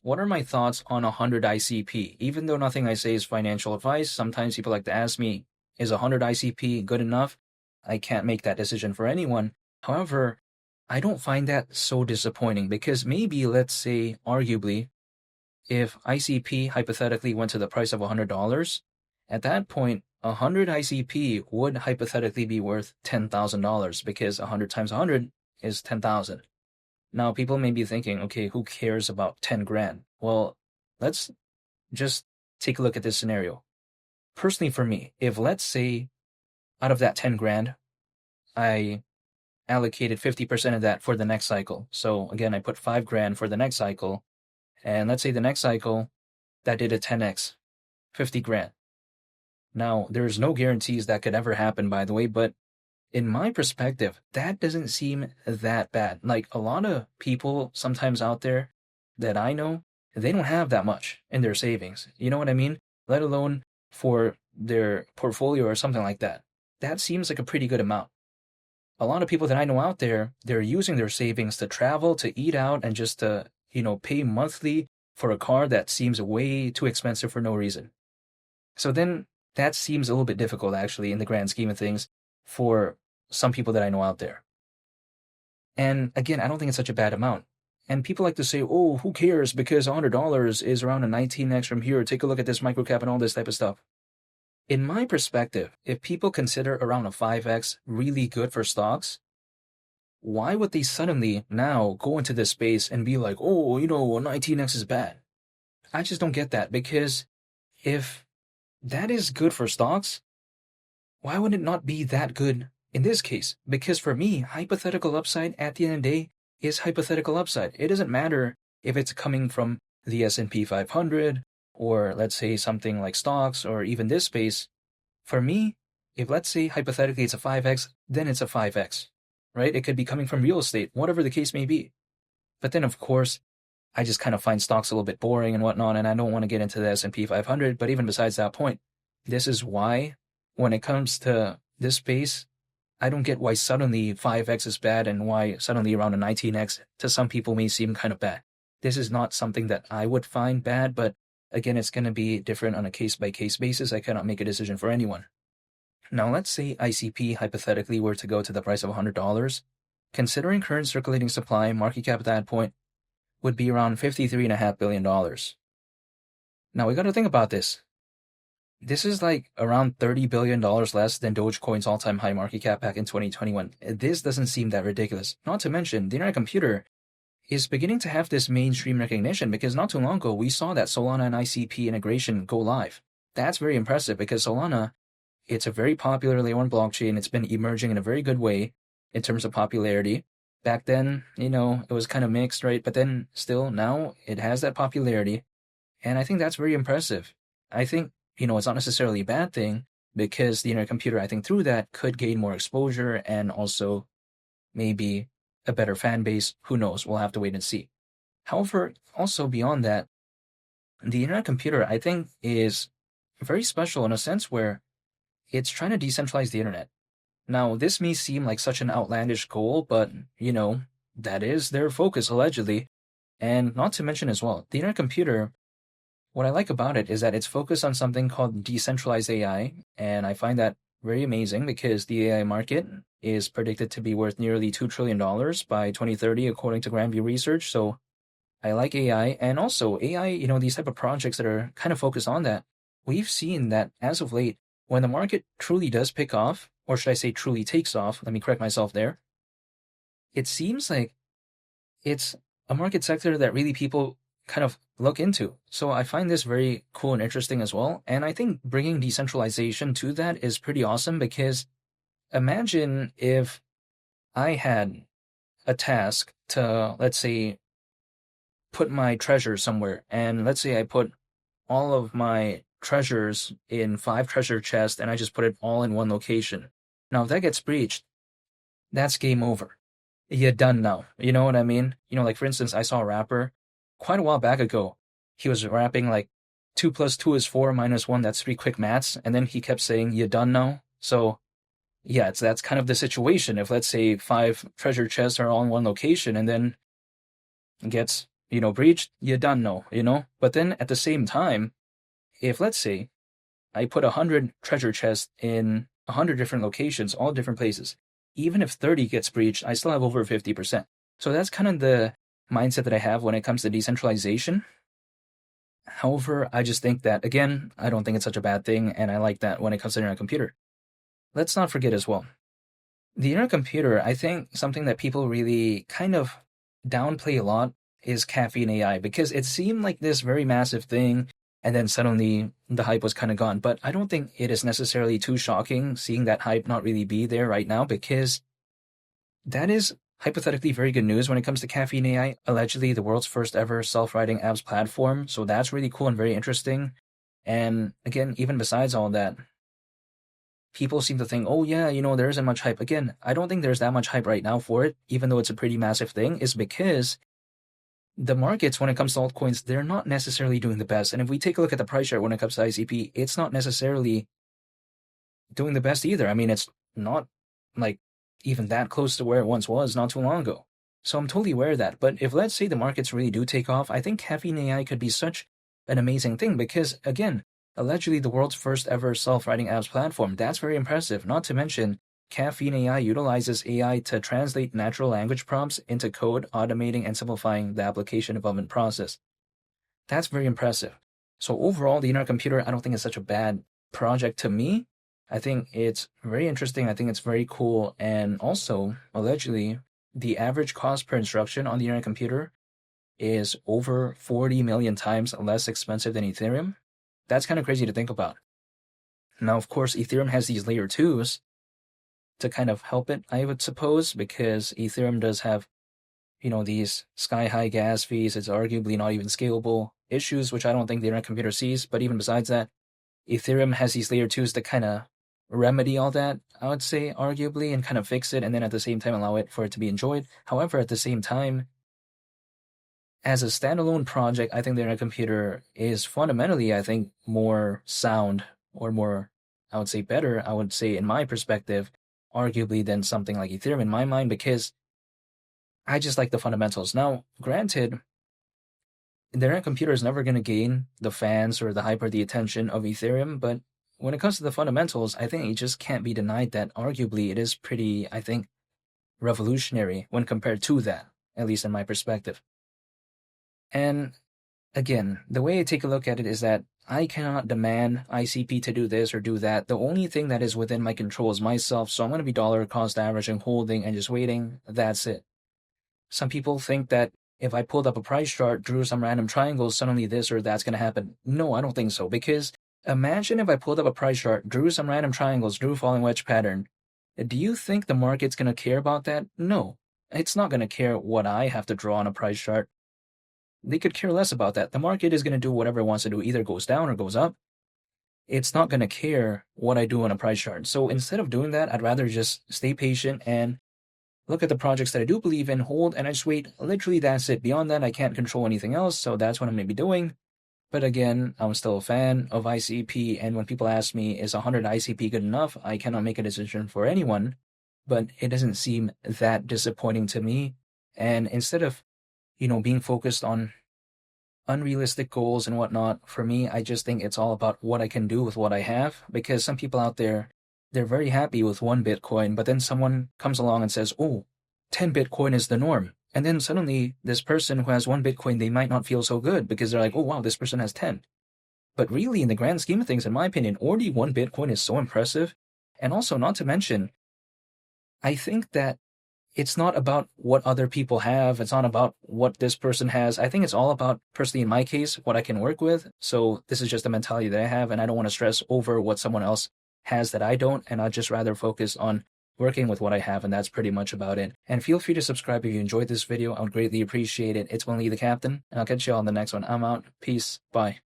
what are my thoughts on 100 ICP? Even though nothing I say is financial advice, sometimes people like to ask me, is 100 ICP good enough? I can't make that decision for anyone. However, I don't find that so disappointing because maybe, let's say, arguably, if ICP hypothetically went to the price of $100, at that point, 100 ICP would hypothetically be worth $10,000 because 100 times 100 is 10,000. Now, people may be thinking, okay, who cares about 10 grand? Well, let's just take a look at this scenario. Personally, for me, if let's say out of that 10 grand, I allocated 50% of that for the next cycle. So again, I put 5 grand for the next cycle. And let's say the next cycle, that did a 10x, 50 grand. Now, there's no guarantees that could ever happen, by the way, but in my perspective, that doesn't seem that bad. Like a lot of people sometimes out there that I know, they don't have that much in their savings. You know what I mean? Let alone for their portfolio or something like that. That seems like a pretty good amount. A lot of people that I know out there, they're using their savings to travel, to eat out, and just to, pay monthly for a car that seems way too expensive for no reason. So then that seems a little bit difficult, actually, in the grand scheme of things for some people that I know out there. And again, I don't think it's such a bad amount. And people like to say, oh, who cares? Because $100 is around a 19x from here. Take a look at this microcap and all this type of stuff. In my perspective, if people consider around a 5x really good for stocks, why would they suddenly now go into this space and be like, oh, a 19x is bad? I just don't get that, because if that is good for stocks, why would it not be that good in this case? Because for me, hypothetical upside at the end of the day is hypothetical upside. It doesn't matter if it's coming from the S&P 500 or let's say something like stocks or even this space. For me, if let's say hypothetically it's a 5x, then it's a 5x, right? It could be coming from real estate, whatever the case may be. But then of course, I just kind of find stocks a little bit boring and whatnot, and I don't want to get into the S&P 500. But even besides that point, this is why when it comes to this space, I don't get why suddenly 5x is bad and why suddenly around a 19x to some people may seem kind of bad. This is not something that I would find bad, but again, it's going to be different on a case-by-case basis. I cannot make a decision for anyone. Now, let's say ICP hypothetically were to go to the price of $100. Considering current circulating supply, market cap at that point would be around $53.5 billion. Now, we got to think about this. This is like around $30 billion less than Dogecoin's all-time high market cap back in 2021. This doesn't seem that ridiculous. Not to mention, the Internet Computer is beginning to have this mainstream recognition because not too long ago, we saw that Solana and ICP integration go live. That's very impressive because Solana, it's a very popular layer 1 blockchain. It's been emerging in a very good way in terms of popularity. Back then, it was kind of mixed, right? But then still now it has that popularity. And I think that's very impressive. I think, it's not necessarily a bad thing because the Internet Computer, I think through that could gain more exposure and also maybe a better fan base. Who knows? We'll have to wait and see. However, also beyond that, the Internet Computer, I think, is very special in a sense where it's trying to decentralize the internet. Now, this may seem like such an outlandish goal, but, that is their focus, allegedly. And not to mention as well, the Internet Computer, what I like about it is that it's focused on something called decentralized AI, and I find that very amazing because the AI market is predicted to be worth nearly $2 trillion by 2030, according to Grandview Research. So I like AI, and also AI, these type of projects that are kind of focused on that. We've seen that as of late, when the market truly does pick off, or should I say truly takes off, let me correct myself there, it seems like it's a market sector that really people kind of look into. So I find this very cool and interesting as well. And I think bringing decentralization to that is pretty awesome because imagine if I had a task to, let's say, put my treasure somewhere. And let's say I put all of my treasures in 5 treasure chests and I just put it all in one location. Now, if that gets breached, that's game over. You're done now. You know what I mean? Like for instance, I saw a rapper quite a while back ago. He was rapping like 2 plus 2 is 4 minus 1, that's 3 quick maths. And then he kept saying, you're done now. So yeah, that's kind of the situation. If let's say 5 treasure chests are all in one location and then it gets, breached, you done know. But then at the same time, if let's say I put 100 treasure chests in 100 different locations, all different places, even if 30 gets breached, I still have over 50%. So that's kind of the mindset that I have when it comes to decentralization. However, I just think that, again, I don't think it's such a bad thing, and I like that when it comes to internet computer. Let's not forget as well, the internet computer, I think something that people really kind of downplay a lot is Caffeine AI, because it seemed like this very massive thing, and then suddenly the hype was kind of gone. But I don't think it is necessarily too shocking seeing that hype not really be there right now, because that is hypothetically very good news when it comes to Caffeine AI, allegedly the world's first ever self-writing apps platform. So that's really cool and very interesting. And again, even besides all that, people seem to think, oh yeah, there isn't much hype. Again, I don't think there's that much hype right now for it, even though it's a pretty massive thing, is because the markets, when it comes to altcoins, they're not necessarily doing the best. And if we take a look at the price chart when it comes to ICP, it's not necessarily doing the best either. I mean, it's not like even that close to where it once was not too long ago. So I'm totally aware of that. But if let's say the markets really do take off, I think Caffeine AI could be such an amazing thing because, again, allegedly the world's first ever self-writing apps platform. That's very impressive. Not to mention, Caffeine AI utilizes AI to translate natural language prompts into code, automating and simplifying the application development process. That's very impressive. So overall, the internet computer, I don't think it's such a bad project to me. I think it's very interesting. I think it's very cool. And also, allegedly, the average cost per instruction on the internet computer is over 40 million times less expensive than Ethereum. That's kind of crazy to think about. Now, of course, Ethereum has these layer 2s to kind of help it, I would suppose, because Ethereum does have, these sky-high gas fees. It's arguably not even scalable issues, which I don't think the internet computer sees. But even besides that, Ethereum has these layer 2s to kind of remedy all that, I would say, arguably, and kind of fix it, and then at the same time allow it for it to be enjoyed. However, at the same time, as a standalone project, I think the internet computer is fundamentally, I think, more sound or more, I would say, better, I would say, in my perspective, arguably than something like Ethereum in my mind, because I just like the fundamentals. Now, granted, the internet computer is never going to gain the fans or the hype or the attention of Ethereum, but when it comes to the fundamentals, I think it just can't be denied that arguably it is pretty, I think, revolutionary when compared to that, at least in my perspective. And again, the way I take a look at it is that I cannot demand ICP to do this or do that. The only thing that is within my control is myself, so I'm going to be dollar cost averaging, holding, and just waiting. That's it. Some people think that if I pulled up a price chart, drew some random triangles, suddenly this or that's going to happen. No, I don't think so, because imagine if I pulled up a price chart, drew some random triangles, drew a falling wedge pattern. Do you think the market's going to care about that? No, it's not going to care what I have to draw on a price chart. They could care less about that. The market is going to do whatever it wants to do, either goes down or goes up. It's not going to care what I do on a price chart. So instead of doing that, I'd rather just stay patient and look at the projects that I do believe in, hold, and I just wait. Literally, that's it. Beyond that, I can't control anything else, so that's what I'm going to be doing. But again, I'm still a fan of ICP, and when people ask me, is 100 ICP good enough? I cannot make a decision for anyone, but it doesn't seem that disappointing to me. And instead of being focused on unrealistic goals and whatnot, for me, I just think it's all about what I can do with what I have, because some people out there, they're very happy with 1 Bitcoin, but then someone comes along and says, oh, 10 Bitcoin is the norm. And then suddenly this person who has 1 Bitcoin, they might not feel so good because they're like, oh, wow, this person has 10. But really, in the grand scheme of things, in my opinion, already 1 Bitcoin is so impressive. And also, not to mention, I think that it's not about what other people have. It's not about what this person has. I think it's all about, personally in my case, what I can work with. So this is just a mentality that I have, and I don't want to stress over what someone else has that I don't, and I'd just rather focus on working with what I have, and that's pretty much about it. And feel free to subscribe if you enjoyed this video. I would greatly appreciate it. It's Willie the Captain, and I'll catch you all on the next one. I'm out. Peace. Bye.